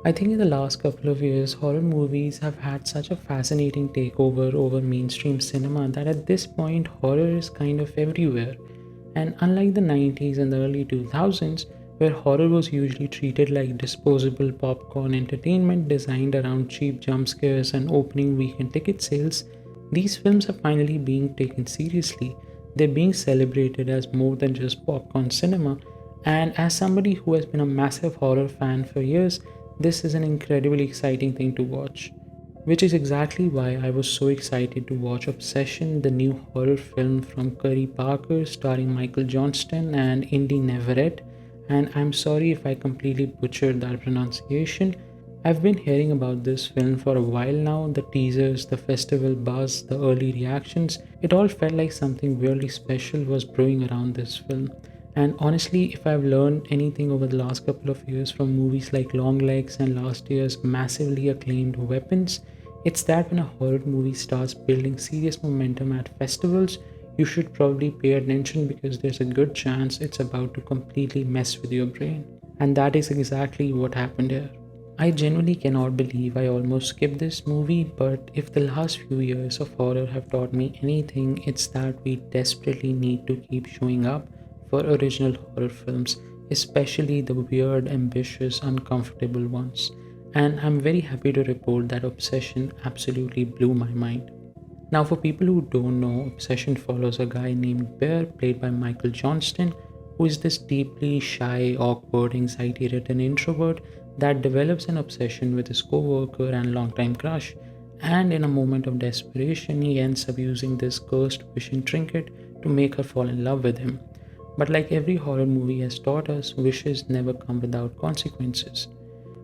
I think in the last couple of years, horror movies have had such a fascinating takeover over mainstream cinema that at this point, horror is kind of everywhere. And unlike the 90s and the early 2000s, where horror was usually treated like disposable popcorn entertainment designed around cheap jump scares and opening weekend ticket sales, these films are finally being taken seriously. They're being celebrated as more than just popcorn cinema, and as somebody who has been a massive horror fan for years, this is an incredibly exciting thing to watch. Which is exactly why I was so excited to watch Obsession, the new horror film from Curry Parker starring Michael Johnston and Inde Navarrette. And I'm sorry if I completely butchered that pronunciation. I've been hearing about this film for a while now. The teasers, the festival buzz, the early reactions, it all felt like something really special was brewing around this film. And honestly, if I've learned anything over the last couple of years from movies like Longlegs and last year's massively acclaimed Weapons, it's that when a horror movie starts building serious momentum at festivals, you should probably pay attention because there's a good chance it's about to completely mess with your brain. And that is exactly what happened here. I genuinely cannot believe I almost skipped this movie, but if the last few years of horror have taught me anything, it's that we desperately need to keep showing up for original horror films, especially the weird, ambitious, uncomfortable ones. And I'm very happy to report that Obsession absolutely blew my mind. Now, for people who don't know, Obsession follows a guy named Bear, played by Michael Johnston, who is this deeply shy, awkward, anxiety ridden introvert that develops an obsession with his co worker and longtime crush. And in a moment of desperation, he ends up using this cursed wishing trinket to make her fall in love with him. But like every horror movie has taught us, wishes never come without consequences.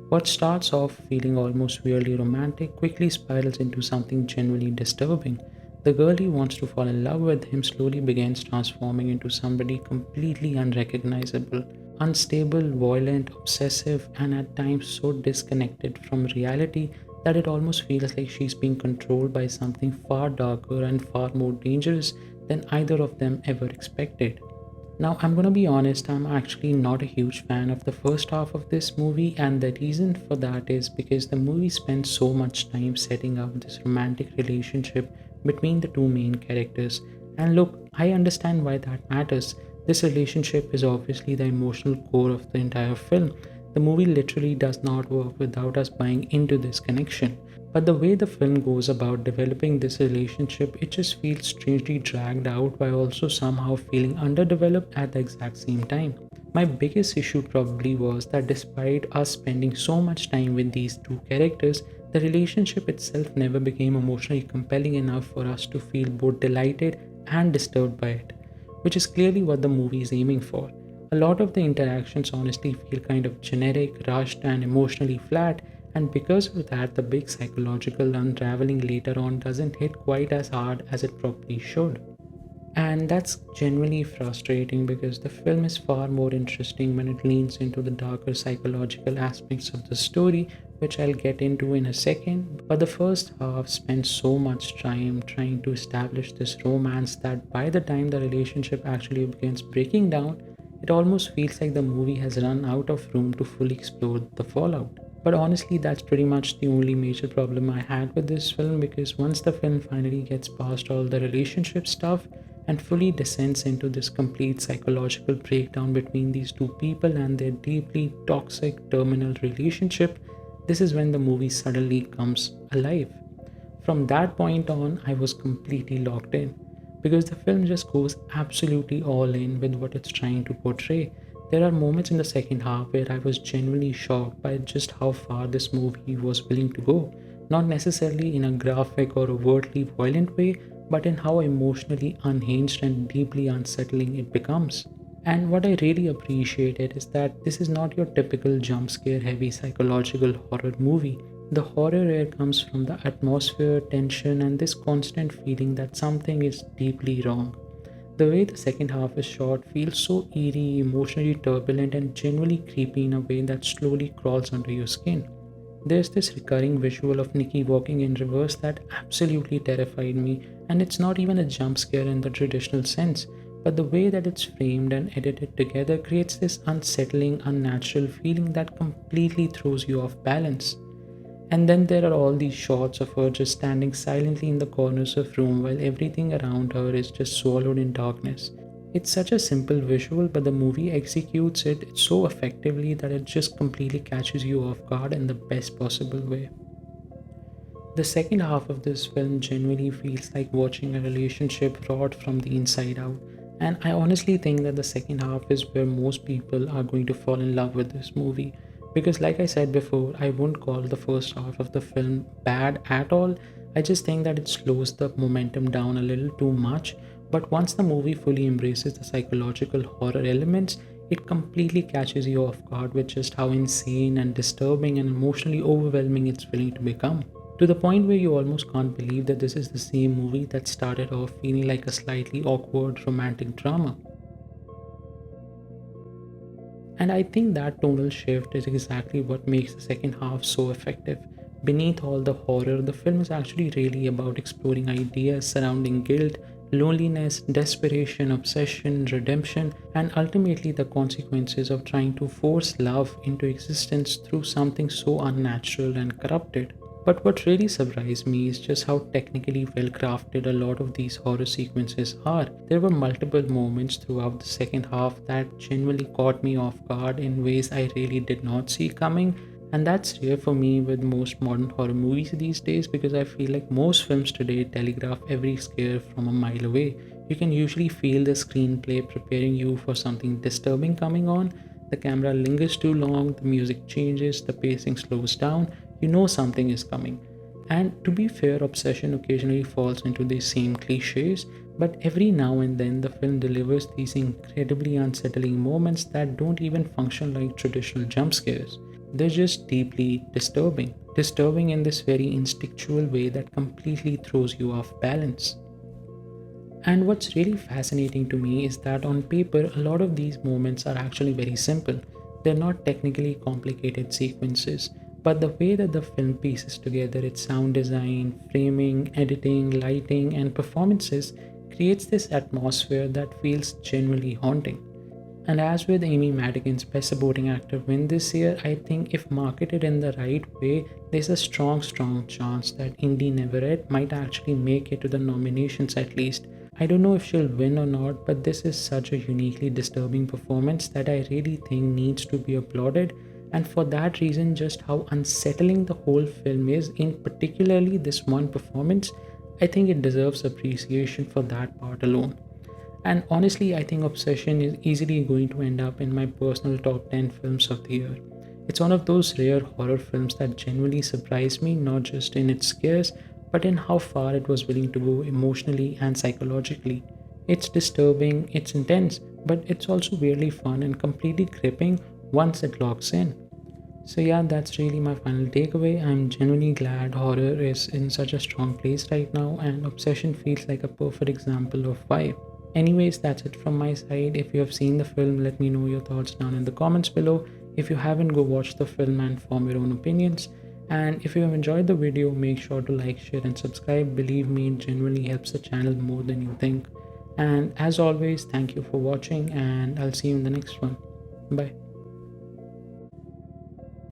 What starts off feeling almost weirdly romantic quickly spirals into something genuinely disturbing. The girl he wants to fall in love with him slowly begins transforming into somebody completely unrecognizable, unstable, violent, obsessive, and at times so disconnected from reality that it almost feels like she's being controlled by something far darker and far more dangerous than either of them ever expected. Now, I'm gonna be honest, I'm actually not a huge fan of the first half of this movie, and the reason for that is because the movie spends so much time setting up this romantic relationship between the two main characters. And look, I understand why that matters. This relationship is obviously the emotional core of the entire film. The movie literally does not work without us buying into this connection. But the way the film goes about developing this relationship, it just feels strangely dragged out while also somehow feeling underdeveloped at the exact same time. My biggest issue probably was that despite us spending so much time with these two characters, the relationship itself never became emotionally compelling enough for us to feel both delighted and disturbed by it, which is clearly what the movie is aiming for. A lot of the interactions honestly feel kind of generic, rushed, and emotionally flat, and because of that, the big psychological unraveling later on doesn't hit quite as hard as it probably should. And that's genuinely frustrating because the film is far more interesting when it leans into the darker psychological aspects of the story, which I'll get into in a second. But the first half spends so much time trying to establish this romance that by the time the relationship actually begins breaking down, it almost feels like the movie has run out of room to fully explore the fallout. But honestly, that's pretty much the only major problem I had with this film because once the film finally gets past all the relationship stuff and fully descends into this complete psychological breakdown between these two people and their deeply toxic terminal relationship, this is when the movie suddenly comes alive. From that point on, I was completely locked in because the film just goes absolutely all in with what it's trying to portray. There are moments in the second half where I was genuinely shocked by just how far this movie was willing to go, not necessarily in a graphic or overtly violent way, but in how emotionally unhinged and deeply unsettling it becomes. And what I really appreciated is that this is not your typical jump scare heavy psychological horror movie. The horror here comes from the atmosphere, tension, and this constant feeling that something is deeply wrong. The way the second half is shot feels so eerie, emotionally turbulent, and genuinely creepy in a way that slowly crawls under your skin. There's this recurring visual of Nikki walking in reverse that absolutely terrified me, and it's not even a jump scare in the traditional sense. but the way that it's framed and edited together creates this unsettling, unnatural feeling that completely throws you off balance. And then there are all these shots of her just standing silently in the corners of room while everything around her is just swallowed in darkness. It's such a simple visual, but the movie executes it so effectively that it just completely catches you off guard in the best possible way. The second half of this film genuinely feels like watching a relationship rot from the inside out. And I honestly think that the second half is where most people are going to fall in love with this movie. Because, like I said before, I won't call the first half of the film bad at all. I just think that it slows the momentum down a little too much. But once the movie fully embraces the psychological horror elements, it completely catches you off guard with just how insane and disturbing and emotionally overwhelming it's willing to become. To the point where you almost can't believe that this is the same movie that started off feeling like a slightly awkward romantic drama. And I think that tonal shift is exactly what makes the second half so effective. Beneath all the horror, the film is actually really about exploring ideas surrounding guilt, loneliness, desperation, obsession, redemption, and ultimately the consequences of trying to force love into existence through something so unnatural and corrupted. But what really surprised me is just how technically well crafted a lot of these horror sequences are. There were multiple moments throughout the second half that genuinely caught me off guard in ways I really did not see coming. And that's rare for me with most modern horror movies these days because I feel like most films today telegraph every scare from a mile away. You can usually feel the screenplay preparing you for something disturbing coming on. The camera lingers too long, the music changes, the pacing slows down, you know something is coming. And to be fair, Obsession occasionally falls into these same cliches, but every now and then the film delivers these incredibly unsettling moments that don't even function like traditional jump scares. They're just deeply disturbing. Disturbing in this very instinctual way that completely throws you off balance. And what's really fascinating to me is that on paper, a lot of these moments are actually very simple. They're not technically complicated sequences, but the way that the film pieces together its sound design, framing, editing, lighting, and performances creates this atmosphere that feels genuinely haunting. And as with Amy Madigan's Best Supporting Actor win this year, I think if marketed in the right way, there's a strong chance that Inde Navarrette might actually make it to the nominations at least. I don't know if she'll win or not, but this is such a uniquely disturbing performance that I really think needs to be applauded. And for that reason, just how unsettling the whole film is, in particularly this one performance, I think it deserves appreciation for that part alone. And honestly, I think Obsession is easily going to end up in my personal top 10 films of the year. It's one of those rare horror films that genuinely surprised me, not just in its scares, but in how far it was willing to go emotionally and psychologically. It's disturbing, it's intense, but it's also weirdly fun and completely gripping once it locks in. So, yeah, that's really my final takeaway. I'm genuinely glad horror is in such a strong place right now, and Obsession feels like a perfect example of why. Anyways, that's it from my side. If you have seen the film, let me know your thoughts down in the comments below. If you haven't, go watch the film and form your own opinions. And if you have enjoyed the video, make sure to like, share, and subscribe. Believe me, it genuinely helps the channel more than you think. And as always, thank you for watching, and I'll see you in the next one. Bye.